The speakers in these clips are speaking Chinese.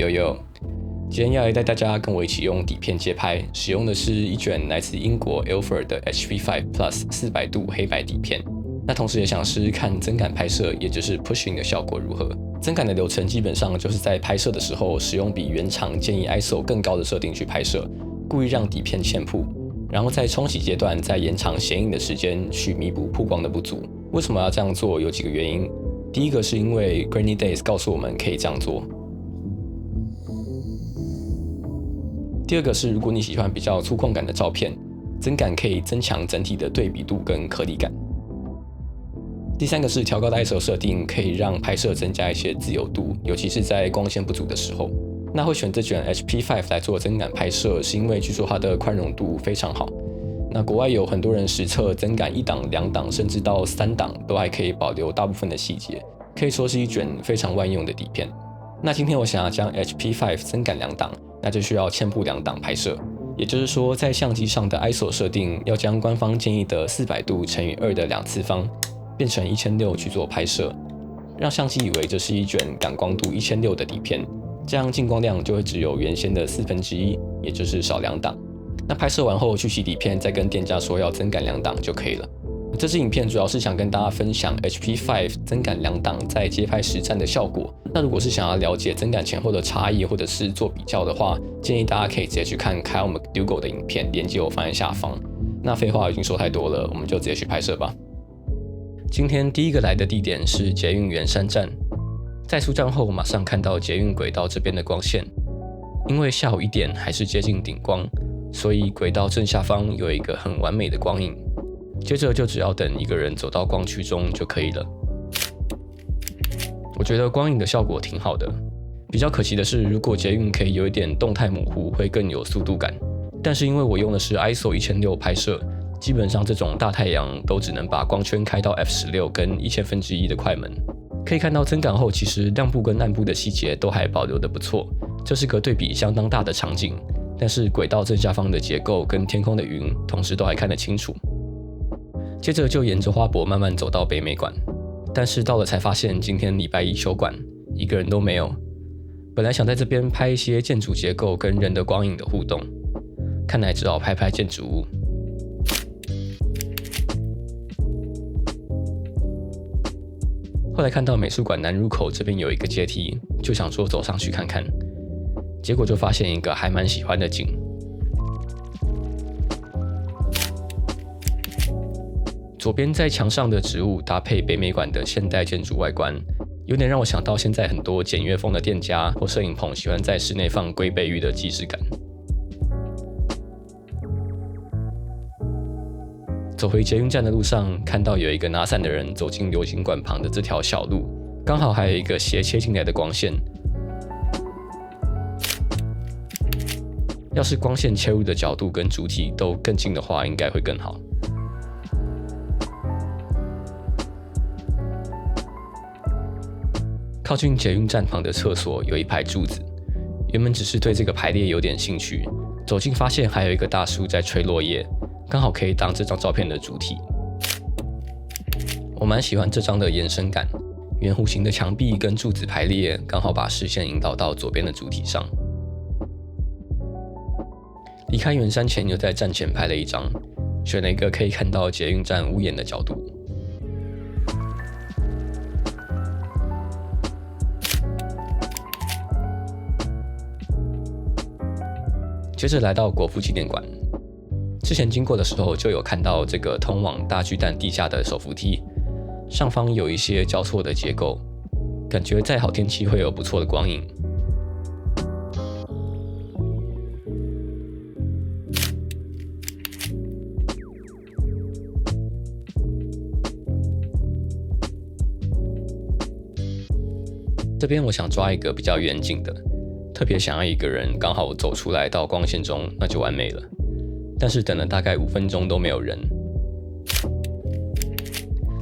悠悠，今天要来带大家跟我一起用底片街拍，使用的是一卷来自英国 Ilford 的 HP5 Plus 400度黑白底片。那同时也想试试看增感拍摄，也就是 pushing 的效果如何。增感的流程基本上就是在拍摄的时候，使用比原厂建议 ISO 更高的设定去拍摄，故意让底片欠曝，然后在冲洗阶段再延长显影的时间去弥补曝光的不足。为什么要这样做？有几个原因。第一个是因为 Grainy Days 告诉我们可以这样做。第二个是如果你喜欢比较粗犷感的照片，增感可以增强整体的对比度跟颗粒感。第三个是调高的 ISO 设定可以让拍摄增加一些自由度，尤其是在光线不足的时候。那会选这卷 HP5 来做增感拍摄，是因为据说它的宽容度非常好。那国外有很多人实测增感1档、2档，甚至到3档，都还可以保留大部分的细节，可以说是一卷非常万用的底片。那今天我想要将 HP5 增感2档，那就需要欠曝2档拍摄。也就是说，在相机上的 ISO 设定要将官方建议的400度乘以2的2次方变成1600去做拍摄，让相机以为这是一卷感光度1600的底片，这样进光量就会只有原先的1/4，也就是少2档。那拍摄完后去洗底片，再跟店家说要增感2档就可以了。这支影片主要是想跟大家分享 HP5 增感2档在街拍实战的效果。那如果是想要了解增感前后的差异，或者是做比较的话，建议大家可以直接去看 Kyle McDougall 的影片，链接我放在下方。那废话已经说太多了，我们就直接去拍摄吧。今天第一个来的地点是捷运圆山站，在出站后马上看到捷运轨道这边的光线，因为下午1点还是接近顶光，所以轨道正下方有一个很完美的光影。接着就只要等一个人走到光区中就可以了。我觉得光影的效果挺好的，比较可惜的是，如果捷运可以有一点动态模糊，会更有速度感。但是因为我用的是 ISO 1600拍摄，基本上这种大太阳都只能把光圈开到 F16 跟1/1000的快门。可以看到增感后，其实亮部跟暗部的细节都还保留得不错，这是个对比相当大的场景。但是轨道正下方的结构跟天空的云，同时都还看得清楚。接着就沿着花博慢慢走到北美馆，但是到了才发现今天礼拜1休馆，一个人都没有。本来想在这边拍一些建筑结构跟人的光影的互动，看来只好拍拍建筑物。后来看到美术馆南入口这边有一个阶梯，就想说走上去看看，结果就发现一个还蛮喜欢的景。左边在墙上的植物搭配北美馆的现代建筑外观，有点让我想到现在很多简约风的店家或摄影棚喜欢在室内放龟背玉的既视感。走回捷运站的路上，看到有一个拿伞的人走进流行馆旁的这条小路，刚好还有一个斜切进来的光线。要是光线切入的角度跟主体都更近的话，应该会更好。靠近捷运站旁的厕所有一排柱子，原本只是对这个排列有点兴趣，走近发现还有一个大叔在吹落叶，刚好可以当这张照片的主体。我蛮喜欢这张的延伸感，圆弧形的墙壁跟柱子排列，刚好把视线引导到左边的主体上。离开圆山前，又在站前拍了一张，选了一个可以看到捷运站屋檐的角度。接着来到国父纪念馆，之前经过的时候就有看到这个通往大巨蛋地下的手扶梯，上方有一些交错的结构，感觉在好天气会有不错的光影。这边我想抓一个比较远景的，特别想要一个人刚好走出来到光线中，那就完美了。但是等了大概5分钟都没有人。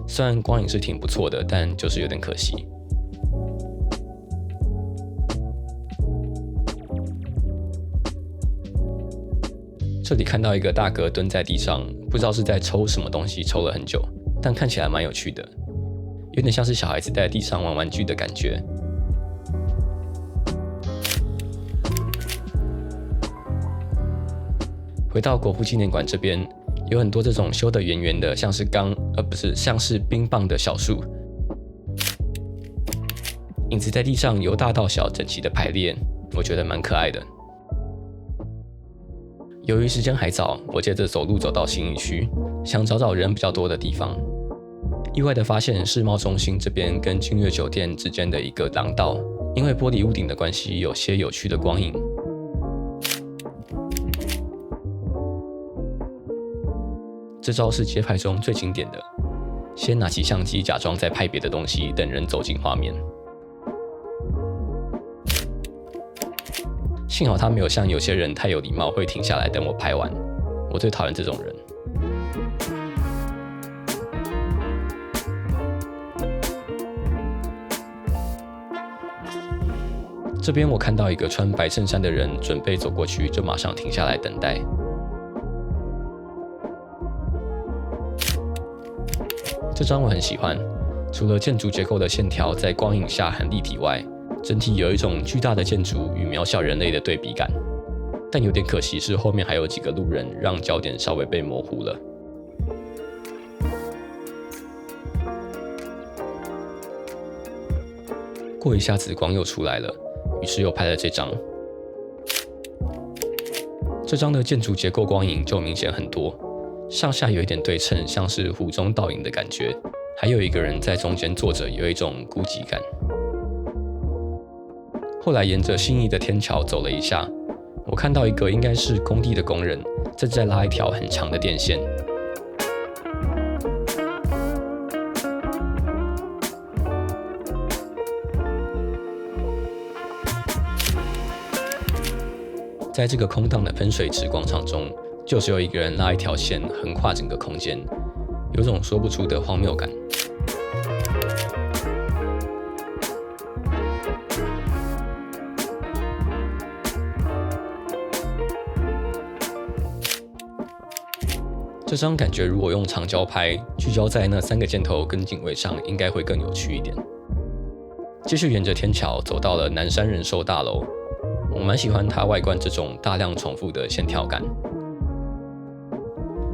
虽然光影是挺不错的，但就是有点可惜。这里看到一个大哥蹲在地上，不知道是在抽什么东西，抽了很久，但看起来蛮有趣的，有点像是小孩子在地上玩玩具的感觉。回到国父纪念馆这边，有很多这种修得圆圆的，像是冰棒的小树，影子在地上由大到小整齐的排列，我觉得蛮可爱的。由于时间还早，我接着走路走到信义区，想找人比较多的地方。意外的发现世贸中心这边跟君悦酒店之间的一个廊道，因为玻璃屋顶的关系，有些有趣的光影。这招是街拍中最经典的，先拿起相机假装在拍别的东西，等人走进画面。幸好他没有像有些人太有礼貌，会停下来等我拍完。我最讨厌这种人。这边我看到一个穿白衬衫的人准备走过去，就马上停下来等待。这张我很喜欢，除了建筑结构的线条在光影下很立体外，整体有一种巨大的建筑与渺小人类的对比感。但有点可惜是后面还有几个路人，让焦点稍微被模糊了。过一下子光又出来了，于是又拍了这张。这张的建筑结构光影就明显很多，上下有一点对称，像是湖中倒影的感觉。还有一个人在中间坐着，有一种孤寂感。后来沿着信义的天桥走了一下，我看到一个应该是工地的工人正在拉一条很长的电线。在这个空荡的喷水池广场中，就只有一个人拉一条线横跨整个空间，有种说不出的荒谬感。这张感觉如果用长焦拍，聚焦在那3个箭头跟警卫上，应该会更有趣一点。继续沿着天桥走到了南山人寿大楼，我蛮喜欢它外观这种大量重复的线条感，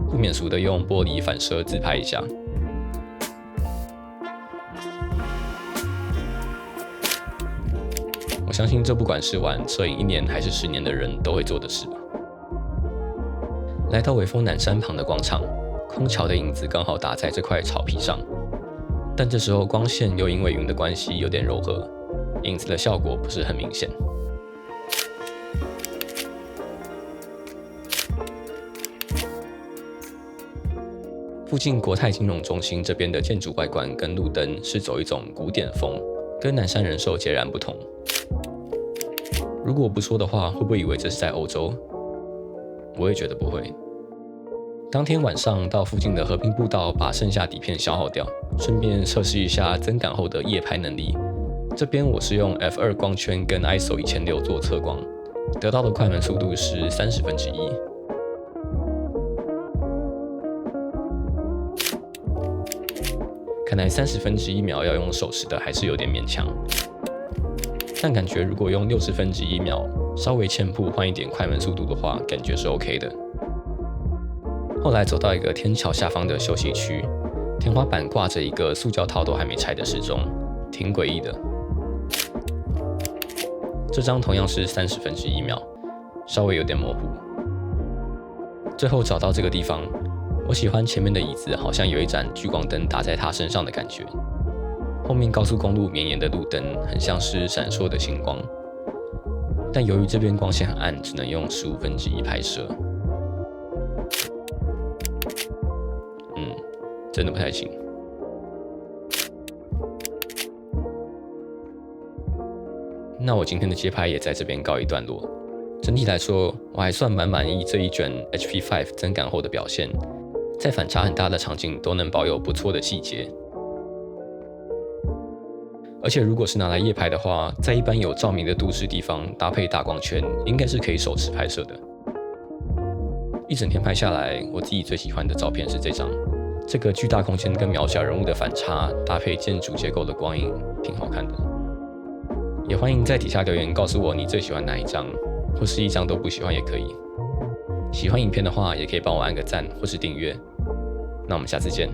不免俗的用玻璃反射自拍一下。我相信这不管是玩摄影1年还是10年的人都会做的事吧。来到微风南山旁的广场，空桥的影子刚好打在这块草皮上，但这时候光线又因为云的关系有点柔和，影子的效果不是很明显。附近国泰金融中心这边的建筑外观跟路灯是走一种古典风，跟南山人寿截然不同。如果我不说的话，会不会以为这是在欧洲？我也觉得不会。当天晚上到附近的和平步道，把剩下底片消耗掉，顺便测试一下增感后的夜拍能力。这边我是用 F2 光圈跟 ISO 1600做测光，得到的快门速度是1/30。看来1/30秒要用手持的还是有点勉强，但感觉如果用1/60秒，稍微欠曝换一点快门速度的话，感觉是 OK 的。后来走到一个天桥下方的休息区，天花板挂着一个塑胶套都还没拆的时钟，挺诡异的。这张同样是1/30秒，稍微有点模糊。最后找到这个地方，我喜欢前面的椅子好像有一盏聚光灯打在它身上的感觉，后面高速公路绵延的路灯很像是闪烁的星光，但由于这边光线很暗，只能用1/15拍摄。真的不太行。那我今天的街拍也在这边告一段落。整体来说，我还算蛮满意这一卷 HP5 增感后的表现，在反差很大的场景都能保有不错的细节。而且如果是拿来夜拍的话，在一般有照明的都市地方搭配大光圈，应该是可以手持拍摄的。一整天拍下来，我自己最喜欢的照片是这张。这个巨大空间跟渺小人物的反差，搭配建筑结构的光影，挺好看的。也欢迎在底下留言告诉我你最喜欢哪一张，或是一张都不喜欢也可以。喜欢影片的话，也可以帮我按个赞或是订阅。那我们下次见。